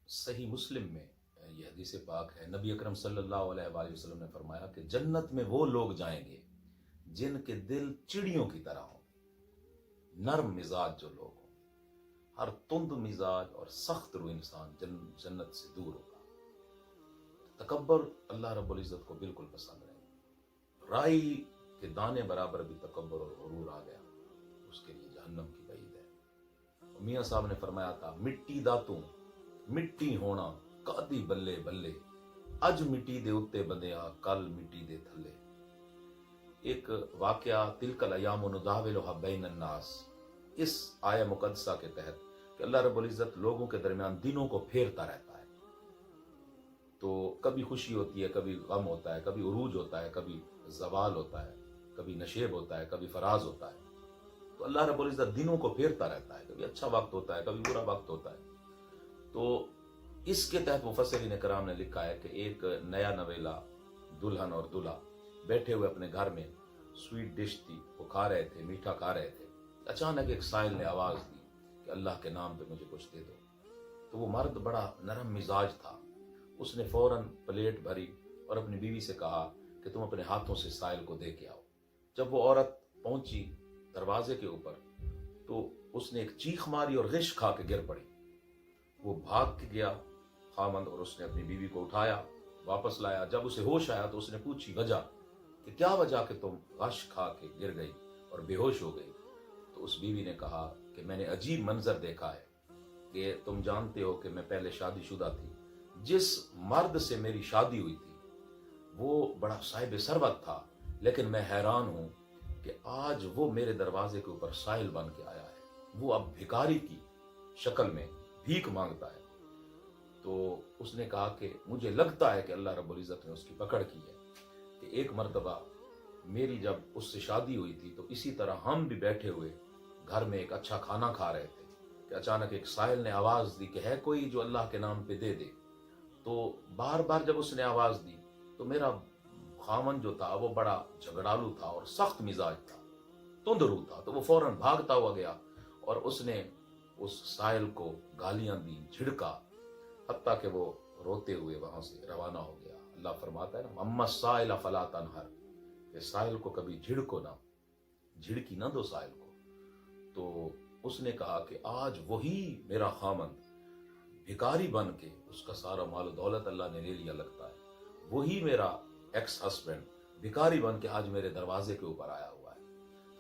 صحیح مسلم میں یہ حدیث پاک ہے، نبی اکرم صلی اللہ علیہ وآلہ وسلم نے فرمایا کہ جنت میں وہ لوگ جائیں گے جن کے دل چڑیوں کی طرح ہوں، نرم مزاج جو لوگ ہوں۔ ہر تند مزاج اور سخت رو انسان جنت سے دور ہوگا۔ تکبر اللہ رب العزت کو بالکل پسند نہیں۔ رائی کے دانے برابر بھی تکبر اور غرور آ گیا، اس کے لیے جہنم کی بعید ہے۔ میاں صاحب نے فرمایا تھا، مٹی دا تو مٹی ہونا کادی بلے بلے، اج مٹی دے اتے بندیا کل مٹی دے تھلے۔ ایک واقعہ تلک الایام نداولھا بین الناس، اس آیہ مقدسہ کے تحت کہ اللہ رب العزت لوگوں کے درمیان دنوں کو پھیرتا رہتا ہے، تو کبھی خوشی ہوتی ہے، کبھی غم ہوتا ہے، کبھی عروج ہوتا ہے، کبھی زوال ہوتا ہے، کبھی نشیب ہوتا ہے، کبھی فراز ہوتا ہے۔ تو اللہ رب العزت دنوں کو پھیرتا رہتا ہے، کبھی اچھا وقت ہوتا ہے، کبھی برا وقت ہوتا ہے۔ تو اس کے تحت مفسرین کرام نے لکھا ہے کہ ایک نیا نویلا دلہن اور دلہا بیٹھے ہوئے اپنے گھر میں سویٹ ڈش تھی، وہ کھا رہے تھے، میٹھا کھا رہے تھے۔ اچانک ایک سائل نے آواز دی کہ اللہ کے نام پہ مجھے کچھ دے دو۔ تو وہ مرد بڑا نرم مزاج تھا، اس نے فوراً پلیٹ بھری اور اپنی بیوی سے کہا کہ تم اپنے ہاتھوں سے سائل کو دے کے آؤ۔ جب وہ عورت پہنچی دروازے کے اوپر تو اس نے ایک چیخ ماری اور غش کھا کے گر پڑی۔ وہ بھاگ کے گیا خامند، اور اس نے اپنی بیوی کو اٹھایا، واپس لایا۔ جب اسے ہوش آیا تو اس نے پوچھی وجہ کہ کیا وجہ کہ تم غش کھا کے گر گئی اور بے ہوش ہو گئی؟ تو اس بیوی نے کہا کہ میں نے عجیب منظر دیکھا ہے کہ تم جانتے ہو کہ میں پہلے شادی شدہ تھی، جس مرد سے میری شادی ہوئی تھی وہ بڑا صاحب ثروت تھا، لیکن میں حیران ہوں کہ آج وہ میرے دروازے کے اوپر سائل بن کے آیا ہے، وہ اب بھکاری کی شکل میں بھیک مانگتا ہے۔ تو اس نے کہا کہ مجھے لگتا ہے کہ اللہ رب العزت نے اس کی پکڑ کی ہے کہ ایک مرتبہ میری جب اس سے شادی ہوئی تھی تو اسی طرح ہم بھی بیٹھے ہوئے گھر میں ایک اچھا کھانا کھا رہے تھے کہ اچانک ایک سائل نے آواز دی کہ ہے کوئی جو اللہ کے نام پہ دے دے۔ تو بار بار جب اس نے آواز دی تو میرا خامن جو تھا وہ بڑا جھگڑالو تھا اور سخت مزاج تھا، تندرو تھا، تو وہ فوراً بھاگتا ہوا گیا اور اس نے اس سائل کو گالیاں دی، جھڑکا، حتیٰ کہ وہ روتے ہوئے وہاں سے روانہ ہو گیا۔ اللہ فرماتا ہے نا، اما السائل فلا تنہر، کہ سائل کو کبھی جھڑکو نہ، جھڑکی نہ دو سائل کو۔ تو اس نے کہا کہ آج وہی میرا خامند بھکاری بن کے، اس کا سارا مال و دولت اللہ نے لے لیا لگتا ہے، وہی میرا ایکس ہسبینڈ بھکاری بن کے آج میرے دروازے کے اوپر آیا ہوا ہے۔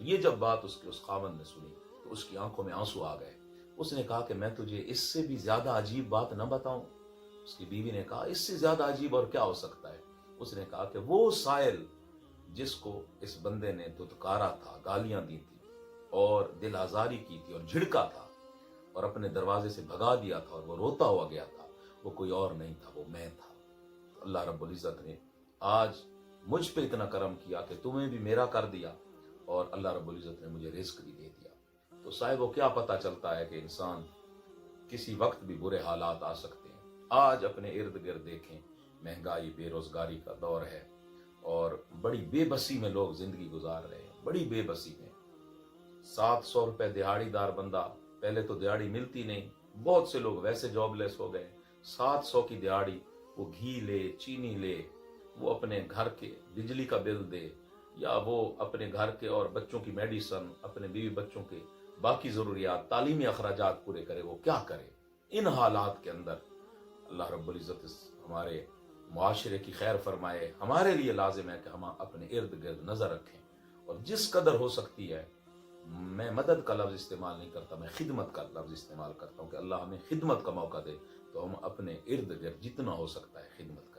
تو یہ جب بات اس خامند نے سنی تو اس کی آنکھوں میں آنسو آ گئے۔ اس نے کہا کہ میں تجھے اس سے بھی زیادہ عجیب بات نہ بتاؤں؟ اس کی بیوی نے کہا اس سے زیادہ عجیب اور کیا ہو سکتا ہے؟ اس نے کہا کہ وہ سائل جس کو اس بندے نے دھتکارا تھا، گالیاں دی تھی اور دل آزاری کی تھی اور جھڑکا تھا اور اپنے دروازے سے بھگا دیا تھا اور وہ روتا ہوا گیا تھا، وہ کوئی اور نہیں تھا، وہ میں تھا۔ اللہ رب العزت نے آج مجھ پہ اتنا کرم کیا کہ تمہیں بھی میرا کر دیا، اور اللہ رب العزت نے مجھے رزق بھی دے دیا۔ تو صاحب وہ کیا پتا چلتا ہے کہ انسان کسی وقت بھی برے حالات آ سکتے ہیں۔ آج اپنے ارد گرد دیکھیں، مہنگائی، بے روزگاری کا دور ہے اور بڑی بے بسی میں لوگ زندگی گزار رہے ہیں، بڑی بے بسی میں۔ 700 روپے دیہاڑی دار بندہ، پہلے تو دیہاڑی ملتی نہیں، بہت سے لوگ ویسے جاب لیس ہو گئے، 700 کی دیہاڑی، وہ گھی لے، چینی لے، وہ اپنے گھر کے بجلی کا بل دے، یا وہ اپنے گھر کے اور بچوں کی میڈیسن، اپنے بیوی بچوں کے باقی ضروریات، تعلیمی اخراجات پورے کرے، وہ کیا کرے؟ ان حالات کے اندر اللہ رب العزت ہمارے معاشرے کی خیر فرمائے۔ ہمارے لیے لازم ہے کہ ہم اپنے ارد گرد نظر رکھیں، اور جس قدر ہو سکتی ہے، میں مدد کا لفظ استعمال نہیں کرتا، میں خدمت کا لفظ استعمال کرتا ہوں کہ اللہ ہمیں خدمت کا موقع دے، تو ہم اپنے ارد گرد جتنا ہو سکتا ہے خدمت کریں۔